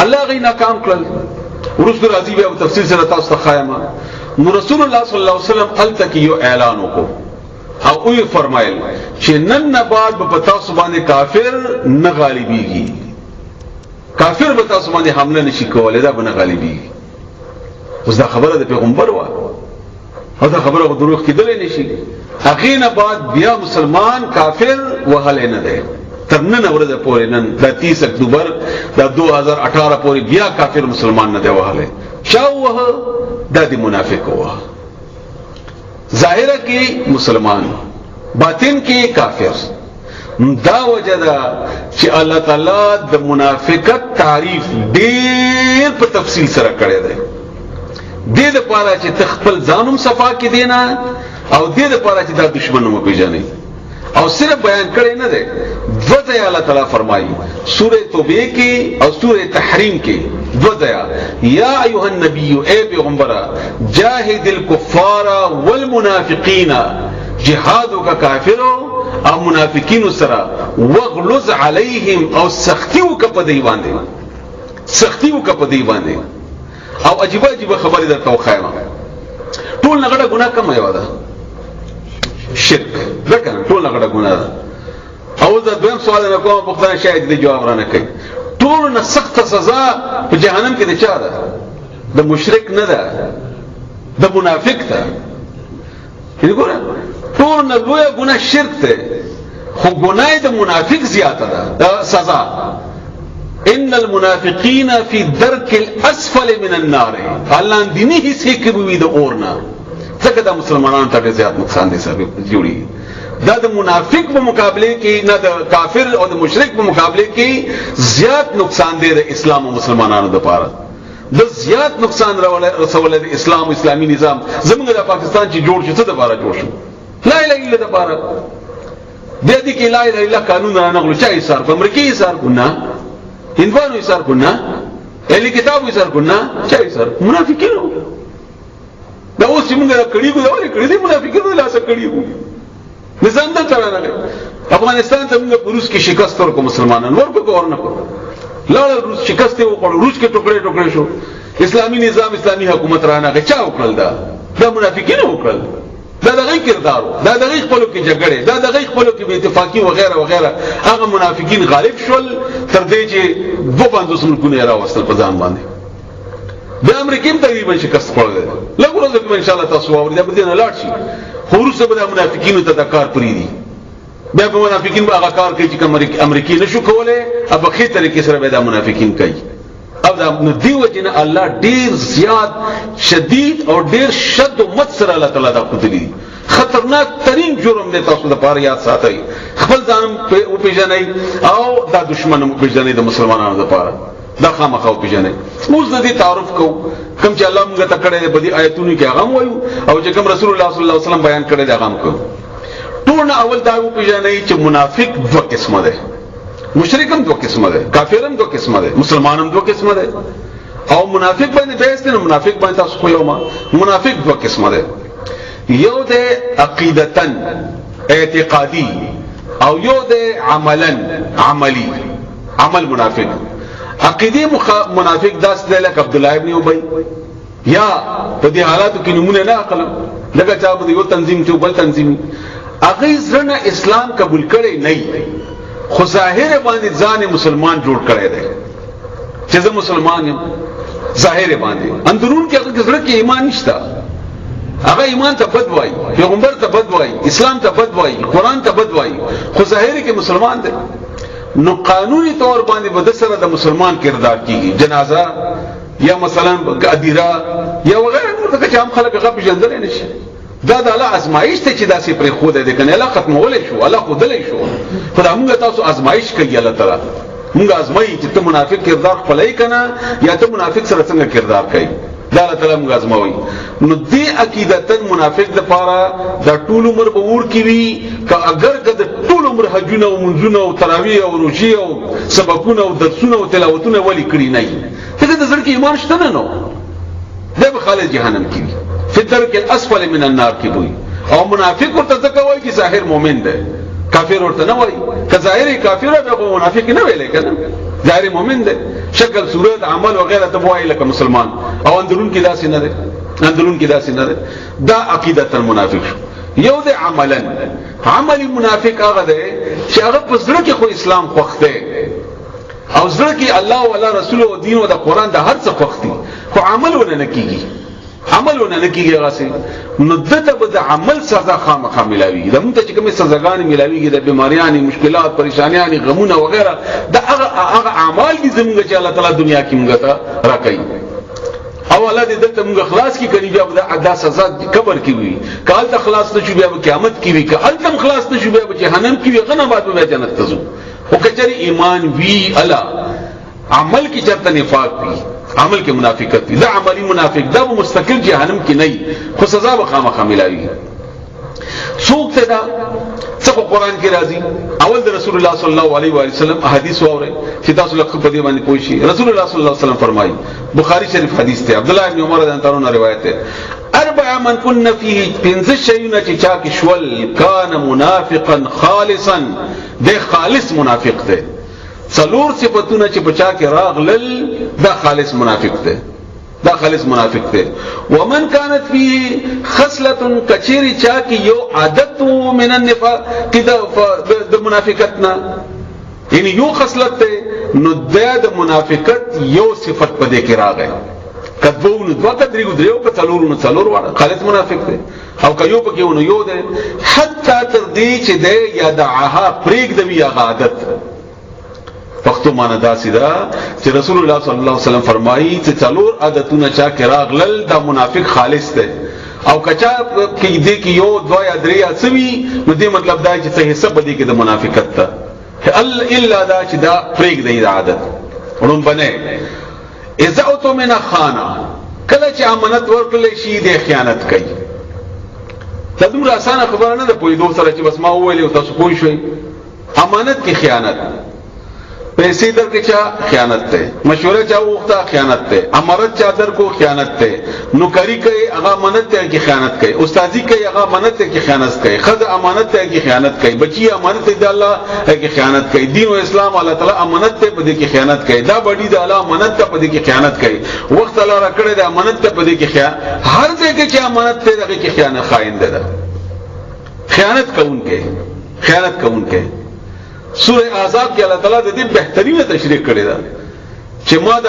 الله غي ناکام کړل. ورسره راځي بیا تفصیل سره تاسو ته خایمه. نو رسول الله صلی الله علیه وسلم التکی یو اعلان وکړو او وی فرمایل چې نن نه بعد په تاسو باندې کافر نه غالبيږي. کافر به تاسو باندې حمله نشي کولای، دا به نه غالبيږي. اوس دا خبره د پیغمبر و او دا خبره به دروغ کېدل نشي. هغه نه بعد بیا مسلمان کافر وهل نه دی تر نن ورځې پورې. نن د 30 اکتوبر د 2018 پورې بیا کافر مسلمان نه دی وهله. شاوه د منافق وه. ظاهر کې مسلمان، باطن کې کافر. دا وجه ده چې الله تعالی د منافقت تعریف ډېر په تفصیل سره کړی دی. دې د پاره چې تخپل ځانوم صفا کې دینا او دې د پاره چې دا دشمنوم پیژنې او صرف بیان کړی نه دی. دوځه الله تعالی فرمایي سوره توبه کې او سوره تحریم کې دوځه یا ایها النبی اے پیغمبر جاهد الكفار والمنافقین جهادو کا کافرو او منافقین سره وغلظ علیهم او سختیو کا پدی باندې سختیو کا پدی باندې. او عجیب خبره ده توخایما ټول نغړه ګناه کم یو ده شرک ځکه ټول نغړه ګناه ده. او دا دویم سوال نه کوم پښتنه شاید دې جواب رانه کوي. ټول نه سخت سزا په جهنم کې د چا ده؟ د مشرک نه ده، د منافق ده. یې ګوره ټول نه لوی ګناه شرک ده، خو ګناه د منافق زیاته ده سزا. ان المنافقین فی درک الاسفل من النار. الله دیني حصے کې وي د اورنا. ځکه د مسلمانانو ته زیات نقصان دي سبب جوړي. دا د منافق په مقابله کې نه د کافر او د مشرک په مقابله کې زیات نقصان دی د اسلام او مسلمانانو لپاره. د زیات نقصان رسول د اسلام او اسلامي نظام زموږ د پاکستان چې جوړ شو څه د لپاره جوړ شو؟ لا اله الا الله لپاره. بیا دې کې لا اله الا الله قانون نه غلو چا ایثار په امریکای ایثار ګنا هندوانو ایثار ګنا اهل کتاب ایثار ګنا چا ایثار منافقینو. دا اوس چې موږ کړي ګو دا ولې کړي دي منافقینو لا څه کړي ګو نظام دا چلانه. افغانستان ته موږ روس کې شکست ورکو مسلمانانو ورکو ورنه کو لاړ روس شکست وکړ روس کې ټوکړې ټوکړې شو. اسلامي نظام اسلامي حکومت رانه چا وکړل؟ دا منافقینو وکړل. دا دغه کردار دا دغه خپلو کې جګړه دا دغه خپلو کې بے اتفاقی وغیرہ وغیرہ. هغه منافقین غالب شول تر دې چې 250 ملکونه راوستل په ځان باندې. د امریکا تقریبا شکست خوړل. لږ ورځې کې ان شاء الله تاسو اورئ دا به نه لاړ شي. خو روسه به د منافقینو ته د کار پری دي. بیا په منافقین به هغه کار کوي چې امریکا نشو کولای. اب په خې طریقې سره به د منافقین کوي. او دا دیو جن الله ډیر زیات شدید او ډیر شد او مت سره الله تعالی دا کوي. خطرناک ترین جرم دی تاسو د پاره یاد ساتئ. خپل ځان په پیژنئ او دا دشمن په پیژنئ د مسلمانانو لپاره. دا خامخا په پیژنئ. موږ د دې تعارف کوو کوم چې الله موږ ته کړی دی په دې آیتونو کې هغه وایو او چې کوم رسول الله صلی الله علیه وسلم بیان کړی دی هغه کوو. ټول اول دا په پیژنئ چې منافق دوه قسمه ده. مشرکم دو قسمه ده، کافرم دو قسمه ده، مسلمانم دو قسمه ده. او منافق باندې بحث نه منافق باندې تاسو خو یو ما منافق دو قسمه ده. یو ده عقیدتن اعتقادي او یو ده عملن عملی. عمل منافق عقیدی منافق داس ده لکه عبد الله ابن ابي یا په دې حالاتو کې نمونه نه اقلم لکه چا به یو تنظیم ته بل تنظیم هغه ځنه اسلام قبول کړي نه خو ظاهر باندې ځان مسلمان جوړ کړی دی چې زه مسلمان یم. ظاهر باندې اندرون کې هغه زړه کې ایمان نشته. هغه ایمان ته بد وایي، پیغمبر ته بد وایي، اسلام ته بد وایي، قران ته بد وایي، خو ظاهر کې مسلمان دی. نو قانوني طور باندې به د سره د مسلمان کردار کیږي. جنازه یا مثلا ادیره یا وغیرہ نور څه چې عام خلک هغه پیژندل نه شي. دا د الله ازمایش ته چې داسې پر خو ده کنه الله ختمولې شو الله خودلې شو. خدای موږ تاسو ازمایش کوي الله تعالی موږ ازمایي چې ته منافق کردار خپلای کنه یا ته منافق سره څنګه کردار کوي. دا الله تعالی موږ ازموي. نو دې عقیدتن منافق د پاره د ټول عمر به ور کوي که اگر د ټول عمر حجونه او منځونه او تراویح او روزي او سبقونه او درسونه او تلاوتونه ولي کړی نه ته د زړه کې ایمان شته نه نو دا به خالد جهنم کیږي. فی الدرک الاسفل من النار کی وای. او منافق ورته کوي چې ظاهر مؤمن دی کافر ورته نه وای. که ظاهر کافر دی خو منافق نه ویل کنه ظاهر مؤمن دی. شکل صورت عمل وغیرہ ته وایي لکه مسلمان او اندرون کې داسې نه ده دا عقیدت المنافق یو د عملی منافق هغه دی چې هغه په زړه کې خو اسلام خوښ دی او زړه کې الله او الله رسول او دین او د قران د هر څه خوښ دي خو عمل ونه کیږي هغه څه نو دته به د عمل سزا خامخا ملاوي دا مونږ ته چې کومه سزاګان ملاويږي د بیماریانې مشکلات پریشانیانې غمونه وغیرہ دا هغه اعمال دي زموږ چې الله تعالی دنیا کې موږ ته راکړي او الله دې دلته موږ خلاص کی کړي بیا د ادا سزا قبر کې وي کال ته خلاص نشو بیا قیامت کې وي کال ته خلاص نشو بیا جهنم کې وي غنه بعد به جنت ته ځو او کچري ایمان وی الله عمل کې چرته نفاق وي عمل کې منافقت وي دا عملی منافق دا مستقل جهنم کې نه خو سزا به خامخا ملاوي څوک ته دا څه قرآن کې راځي اول د رسول الله صلی الله علیه و سلم حدیث واوري چې تاسو لکه په دې باندې پوه شئ رسول الله صلی الله علیه وسلم فرمایي بخاری شریف حدیث ته عبد الله ابن عمر رضی الله عنه روایت ده اربع من كن فيه پنځه شیونه چې چا کې شول کان منافقا خالصا ده خالص منافق ده څلور صفاتونه چې بچا کې راغلل دا خالص منافق ده ومن كانت فيه خصله کچيري چا کې یو عادت من النفاق کده د منافقتنا یعنی یو خصلت ته نو د منافقت یو صفت په دې کې راغی کدو نو دوه کدريو دریو په څلور واړه خالص منافق ده او کيو په کې ونو یو ده حتی تر دې چې د یدعها پریګ د وی عادت پښتو معنی دا سیدا چې رسول الله صلی الله علیه وسلم فرمایي چې څلور عادتونه چا کې راغلل دا منافق خالص ده او کچا کې دې کې یو دوه یا درې یا سوي نو دې مطلب دا چې څه حصہ بدی کې د منافقت ته الا دا چې دا پریګ دی عادت ورون بنه اذا تو من خانه کله چې امانت ورکړل شي د خیانت کوي دا دومره اسانه خبره نه ده په دوه سره چې بس ما وویل او تاسو پوه شئ امانت کې خیانت پیسې درکې چا خیانت ته مشوره چا وغوښته خیانت ته امارت چا درکو خیانت ته نوکری کوي هغه امانت ته کې خیانت کوي استادی کوي هغه امانت ته کې خیانت کوي خدای امانت ته کې خیانت کوي بچي امانت ته الله کې خیانت کوي دین او اسلام الله تعالی امانت ته په دې کې خیانت کوي دا بډی د الله امانت ته په دې کې خیانت کوي وخت الله را کړی د امانت ته په دې کې هر ځای کې چې امانت ته دغه کې خیانت خائن ده خیانت کوونکې سورہ احزاب کې الله تعالی د دې بهترینه تشریح کړی دا چې ما د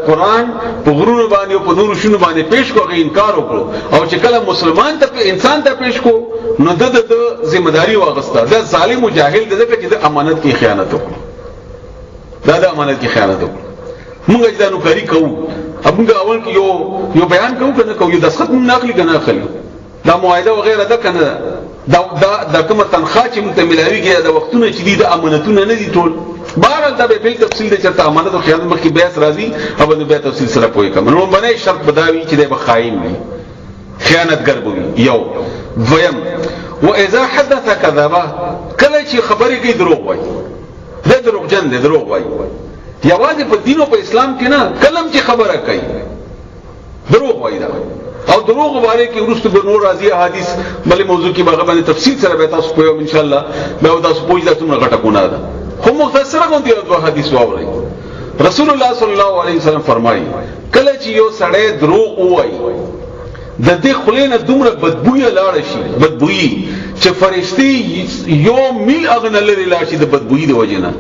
قرآن په غرونو باندې او په نورو شنو باندې پیش کوغه انکار وکړو او چې کله مسلمان ته انسان ته پیش کو نو د ذمہ داری واغسته دا ظالم او جاهل دغه چې د امانت کې خیانت وکړو دا د امانت کې خیانت وکړو موږ دا نو کاری کوو موږ اول کې یو بیان کوو کنه کوو یو دسخط نه اخلي کنه اخلي دا معاهده وغیرہ ده کنه دا کومه تنخواه چې موږ ته ملاويږي دا وختونه چې دي د امانتونه نه دي ټول بهر دا به په تفصیل د چرته امانت او خیانت مخکې بحث راځي او به تفصیل سره پوي کوم نو باندې شرط بداوي چې د خائن وي خیانتګر وي یو دویم واذا حدث كذبا کله چې خبرې کوي دروغ وایي د دروغجن د دروغ وایي یوازې په دین او په اسلام کې نه کلم چې خبره کوي دروغ وایي دا او دروغ باندې کې ورسته به نور راځي احادیث بلې موضوع کې به باندې تفصیل سره به تاسو پوهیو ان شاء الله به تاسو پوهیږئ تاسو نه غټه کونه ده خو مختصره غونډه یو حدیث واورئ رسول الله صلی الله علیه وسلم فرمایي کله چې یو سړی دروغ وایي د دې خلینو دومره بدبوئی لاړ شي بدبوئی چې فرشتي یو میل اغنه لري لاړ شي د بدبوئی د وجنه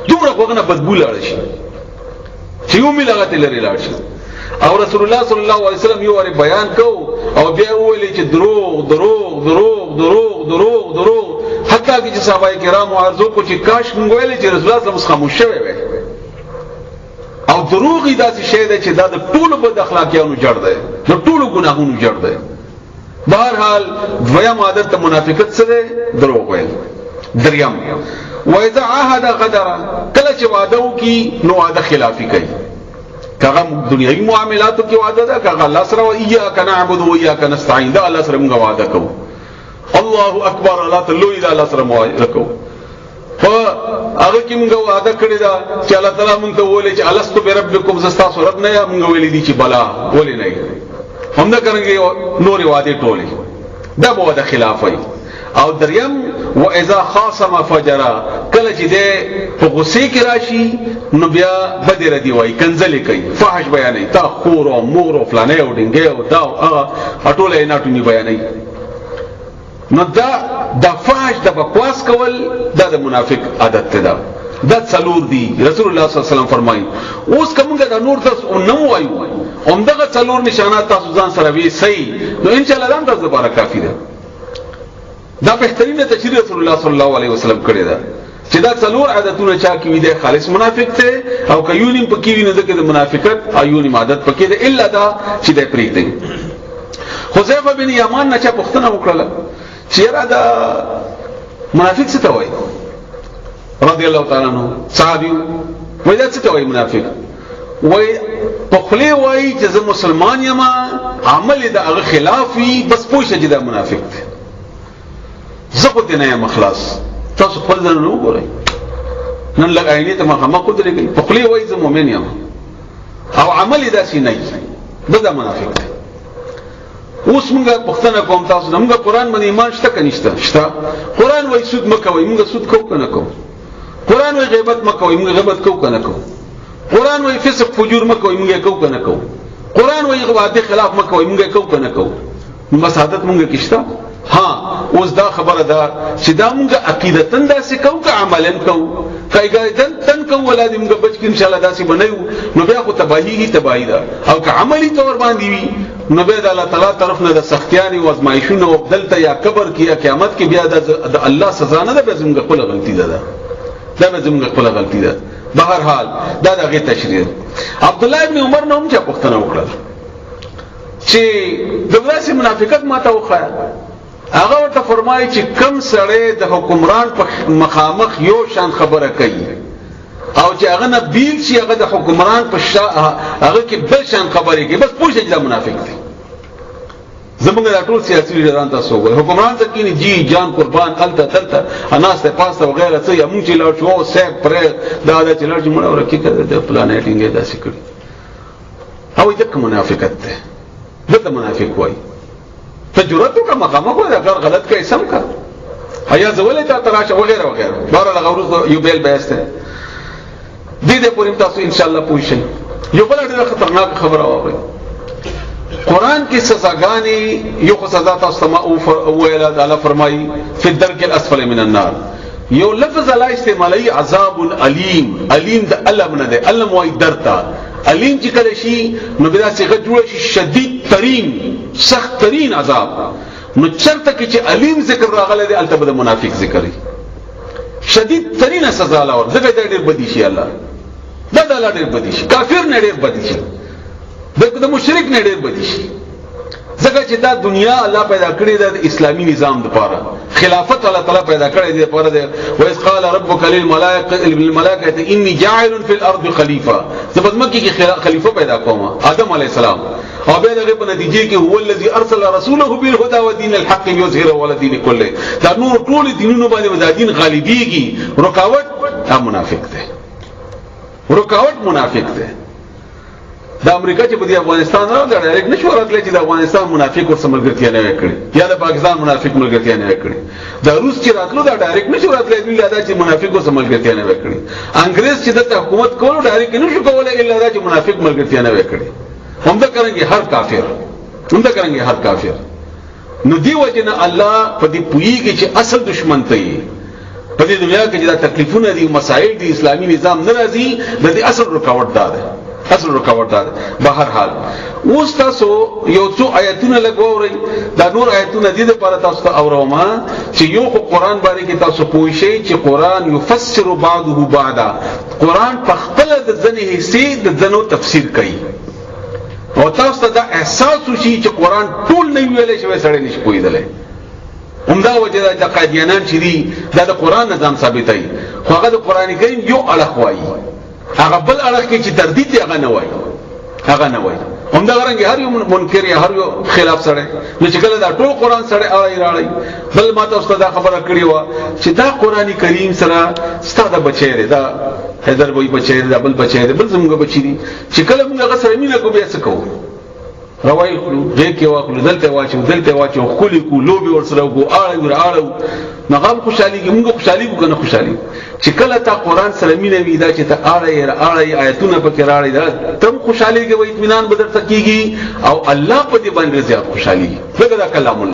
دومره وغنه بدبو لاړ شي چې یو میل هغه لري لاړ شي او رسول الله صلی الله علیه وسلم یو ور بیان کو او بیا ویل چې دروغ دروغ دروغ دروغ دروغ دروغ حتی چې صحابه کرام عرضو کو چې کاش موږ ویل چې رسول الله صلی الله علیه وسلم خاموش شوی وي او دروغ داسې شی دی چې دا د ټولو بد اخلاقیانو جوړ دی د ټولو ګناهونو جوړ دی بهر حال دویم عادت منافقت سره دروغ ویل دریم واذا عهد غدر کله چې وعده وکي نو وعده خلافی کوي کاغه دنیوي معاملاتو کې وعده ده کاغه الله سره وإياک نعبد وإياک نستعين دا الله سره موږ وعده کوو الله اکبر الله تعالی دا الله سره وعده کوو په هغه کې موږ وعده کړی دا چې الله تعالی موږ ته ویل چې الستو بربکم زستا رب نه یا موږ ویل دي چې بلا ولې نه هم دا کوي نورې وعده ټولې دا به د خلاف وي او دریم واذا خاصم فجر کله چې دې په غصه کې راشي نو بیا بدر دی وای کنزل کوي فحش بیانې تا خور او مور او فلانه او ډنګه او دا اټوله نه ټونی بیانې نو دا فحش د بکواس کول دا د منافق عادت ده دا څلور دي رسول الله صلی الله علیه وسلم فرمایي اوس کومه دا نور تاسو نو وایو همدغه څلور نشانات تاسو ځان سره وی صحیح نو ان شاء الله دا تاسو لپاره کافی ده دا بهترینه تشریح رسول الله صلی الله علیه وسلم کړی ده چې دا څلور عادتونه چا کې وي د خالص منافق ته او کيونیم پکې وي نه د منافقت ایونیم عادت پکې ده الا دا چې د پریږدي حذیفه بن یمان نه چا پوښتنه وکړه چې را دا منافق څه ته وایي رضی الله تعالی عنہ صحابي وای دا څه ته وایي منافق وای په خلی وای چې زه مسلمان یم عمل د هغه خلاف وي بس پوه شي چې دا منافق دی زه خو دې نه یم خلاص تاسو خپل ځان نه وګورئ نن لګاینې ته ما قدرې په خلی وای زه مؤمن یم او عمل داسې نه دی دا منافق دی اوس موږ پښتنه کوم تاسو موږ قرآن باندې ایمان شته کنيشته شته قرآن وای سود مکوئ موږ سود کو کنه کو قرآن وای غیبت مکوئ موږ غیبت کو کنه کو قرآن وای فسق فجور مکوئ موږ کو کنه کو قرآن وای غواده خلاف مکوئ موږ کو کنه کو مسادت موږ کیشته ها اوس دا خبره ده چې دا موږ عقیدتن داسې کو که عملاً کو کایګایدن تن کو ولادي موږ بچ کې ان شاء الله داسې بنایو نو بیا خو تباہی ده او که عملی تور باندې وي نو به د الله تعالی طرف نه د سختیانی او ازمایښونو او بدلته یا قبر کې یا قیامت کې بیا د الله سزا نه ده به زموږ خپل غلطی ده دا به زموږ خپل غلطی ده بهر حال دا دغه تشریح عبد الله ابن عمر نوم چې پوښتنه وکړه چې دغه منافقت ماته وخایا هغه ورته فرمایي چې کم سړی د حکمران په مخامخ یو شان خبره کوي او چې هغه نه بیل شي هغه د حکمران په هغه کې بل شان خبرې کوي بس پوښتنه دا منافق دی زمونږ د ټول سیاسي لیډران تاسو وګورئ حکمران ته کینی جی جان قربان الته تلته اناس ته پاسه وغیرہ څه یا مونږ چې لاړ شو سیب پر دا چې لاړ چې مونږ ورکی کړه د پلانټینګ داسې کړی او دغه منافقت ده دغه منافق وای تجربه کا مقام کو اگر غلط کا اسم کا حیا زولې ته تراشه وغیرہ وغیرہ بار لغورز یو بیل بیاسته دې پورې تاسو ان شاء الله پوښښئ یو بل ډېر خطرناک خبره وره قرآن کی سزاګانی یو سزا تاسو ته ویل الله فرمایي فی الدرک الاسفل من النار یو لفظ لا استعمالی عذاب علیم علیم د علم نه ده علم وای درتا علیم چې کله شي نو بیا څنګه جوړ شي شدید ترین سخت ترین عذاب نو چرته کې چې علیم ذکر راغله دی البته د منافق ذکر شدید ترین سزا لور زګه ډېر بدی شي الله دا ډېر بدی شي کافر نه ډېر بدی شي د مشرک نه ډېر بدی شي ځکه چې دا دنیا الله پیدا کړې ده د اسلامي نظام لپاره خلافت الله تعالی پیدا کړې ده لپاره ده وایس قال ربک للملائکه انی جاعل فی الارض خلیفہ زبدمکی کې خلیفہ پیدا کوم آدم علی السلام او به دغه په نتیجه کې هو الذی ارسل رسوله بالهدى ودین الحق یظهره علی الدین کله دا نور ټول دینونو باندې د دین غالبیږي رکاوټ منافق ده رکاوټ منافق ده د امریکا چې په افغانستان راغلی دا ډایرکټ نشو راغلی چې د افغانستان منافق ورسره ملګرتیا نه وکړي یا د پاکستان منافق ملګرتیا نه وکړي د روس چې راتلو دا ډایرکټ نشو راغلی الا دا چې منافق ورسره ملګرتیا نه وکړي انګريز چې د حکومت کولو ډایرکټ نشو کولای الا دا چې منافق ملګرتیا نه وکړي هم دا کوي هر کافر هم دا کوي هر کافر نو دی وجنه الله په دې پویږي چې اصل دشمن ته یې په دې دنیا کې چې دا تکلیفونه دي مسائل دي اسلامي نظام ناراضي د دې اصل رکاوټ ده اصل رکاوټ ده بهر حال اوس تاسو یو څو آیتونه لګورئ دا نور آیتونه دي لپاره تاسو ته اوروما چې یو قرآن باندې کې تاسو پوه شئ چې قرآن یفسر بعضه بعضا قرآن په خپل د ځنې حصے د ځنو تفسیر کوي او تاسو ته دا احساس وشي چې قرآن ټول نه ویلې شوی سړی نشي پوهیدلی همدا وجه د قادیانان چې دي دا د قرآن نظام ثابتوي خو هغه د قرآن کریم یو اړخ وایي هغه بل اړخ کې چې تردید دی هغه نه وایي همدا غرنګ هر یو منکر یا هر یو خلاف سره نو چې کله دا ټول قرآن سره راړي بل ما تاسو دا خبره کړې و چې دا قرآن کریم سره ستاسو بچی دی دا حیدر وای بچی دی بل بچی دی بل زموږ بچی دی چې کله موږ هغه سره مینه کو بیا څه کوو روای غې کې واخلو دلته واچو خولي کو لوبي ورسره کو اړو نغم خوشحالي کې موږ خوشحالي کو کنه خوشحالي چې کله تا قران سره مینه وي دا چې ته اړه آیتونه پکې راړي دا تم خوشحالي کې و اطمینان بدر تکيږي او الله په دې باندې زیات خوشحالي دغه کلام